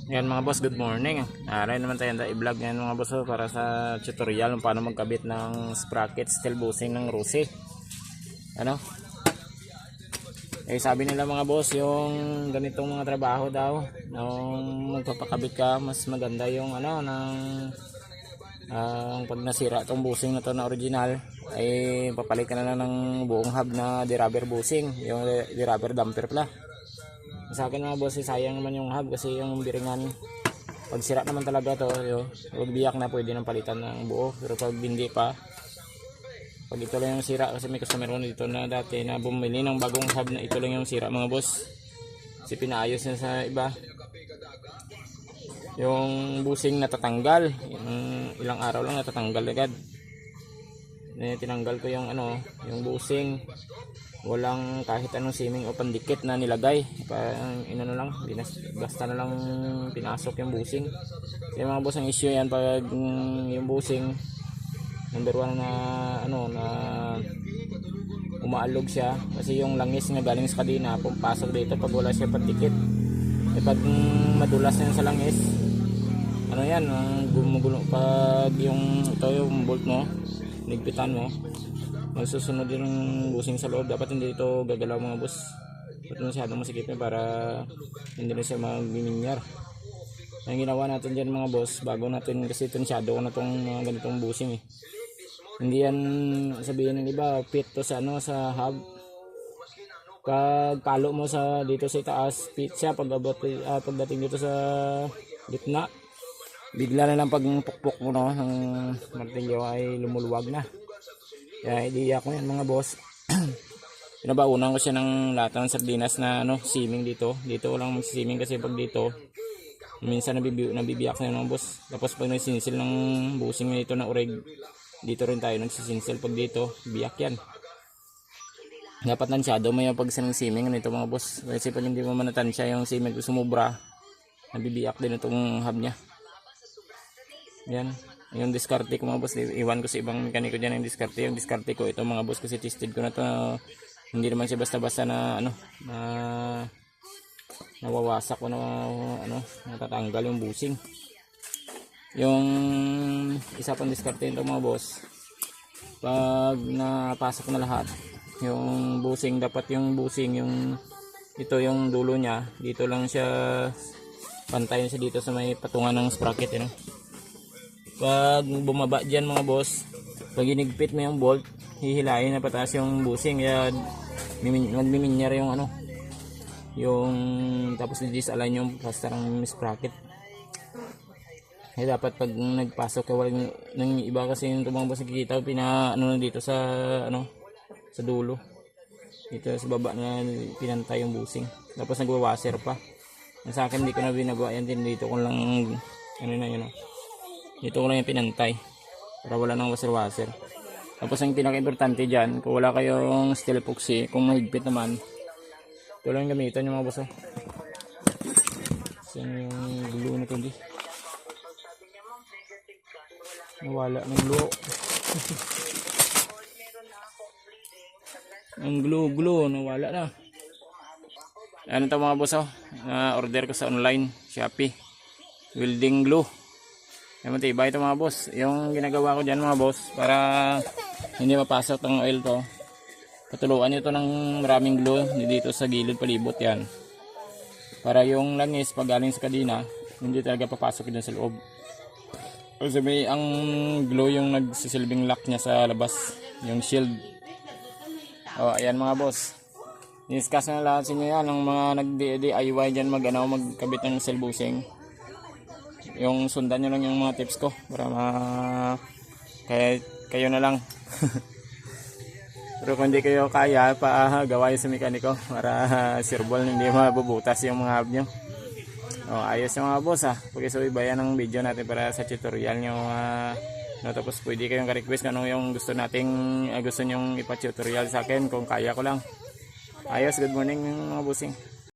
Yan mga boss, good morning. Aray naman tayo i-vlog ngayon mga boss para sa tutorial kung paano magkabit ng sprocket steel bushing ng Rusi. Ano? Sabi nila mga boss, yung ganitong mga trabaho daw, nung magpapakabit ka, mas maganda yung pag nasira tong bushing na to na original, ay papalit ka na lang ng buong hub na de-rubber bushing, yung de-rubber damper pala. Sa akin mga boss, sayang naman yung hub kasi yung biringan, pag sira naman talaga to, pag biyak na pwede nang palitan ng buo, pero pag hindi pa, pag ito lang yung sira, kasi may customer ko dito na dati na bumili ng bagong hub na ito lang yung sira mga boss, kasi pinaayos na sa iba, yung bushing natatanggal, ilang araw lang natatanggal agad. Tinanggal ko yung yung bushing, walang kahit anong siming o pandikit na nilagay, lang, basta na lang pinasok yung bushing. Kasi mga boss, ang issue yan pag yung bushing number 1 na na umaalog siya, kasi yung langis na galing sa kadena pumapasok dito pag wala siya pandikit. Pag madulas na sa langis, gumugulo pag yung bolt mo, ligpitan mo, magsusunod din ng bushing sa loob. Dapat hindi ito gagalaw mga boss, dapat masyadong masikipin para hindi na siya magmiminyar. Ang ginawa natin dyan mga boss, bago natin, kasi tansyado na itong mga ganitong bushing hindi yan sabihin ng iba fit to sa sa hub. Pag palo mo sa dito sa itaas, fit siya. Pagdating dito sa gitna, bigla na lang pag pukpok mo ng martilyo ay lumuluwag na. Kaya idea ko yan mga boss. Pinabaunan ko siya ng lata ng sardinas na siming dito. Dito ko lang magsisiming kasi pag dito minsan nabibiyak na mga boss. Tapos pag nagsinsil ng bushing nito na ureg, dito rin tayo nagsisinsil. Pag dito biyak yan. Dapat tansyado may pag siming nito mga boss. Kasi pag hindi mo manatansya yung siming sumubra, nabibiyak din itong hub nya. Yan, yung diskarte ko mga boss, iwan ko sa ibang mekaniko dyan yung diskarte. Yung diskarte ko ito mga boss kasi tested ko na to. Hindi naman siya basta-basta na nawawasak o natatanggal yung bushing. Yung isa pang diskarte nito mga boss, pag napasok na lahat yung bushing, dapat yung bushing, yung yung dulo nya, dito lang siya pantayin siya dito sa may patungan ng sprocket. Pag bumaba dyan mga boss, pag inigpit mo yung bolt, hihilahin na pataas yung bushing, kaya magmiminyar yung yung tapos disalign yung plaster ng sprocket. Kaya dapat pag nagpasok ka, walang nang iba kasi yung mga boss nakikita dito sa sa dulo, dito sa baba na pinantay yung bushing, tapos nagwa-washer pa. Sa akin hindi ko na binagawa yan din, dito ko lang dito ko lang yung pinantay para wala nang washer. Tapos ang pinaka-importante dyan, kung wala kayong steel epoxy, kung mahigpit naman, ito lang gamitan yung mga boss. Kasi yung glue na ito di nawala ng glue. Ang glue nawala na. Ano ito mga boss, order ko sa online Shopee, welding glue. Matibay ito mga boss. Yung ginagawa ko dyan mga boss, para hindi mapasok ng oil to, patuluan nyo ito ng maraming glue dito sa gilid palibot yan, para yung langis pag galing sa kadena hindi talaga papasok din sa loob. Kasi may ang glue yung nagsisilbing lock niya sa labas, yung shield. Ayan mga boss, discuss na lahat sa inyo yan ng mga nag-DIY dyan magkabit ng steel bushing. Yung sundan nyo lang yung mga tips ko para kaya kayo na lang. Pero kung hindi kayo kaya, gawain sa mekaniko para sirbol hindi mabubutas yung mga hub nyo. Ayos yung mga boss pag-isubaybayan ng video natin para sa tutorial nyo. Tapos pwede kayong ka-request kung ano yung gusto nyong ipa-tutorial sa akin, kung kaya ko lang. Ayos, good morning mga bossing.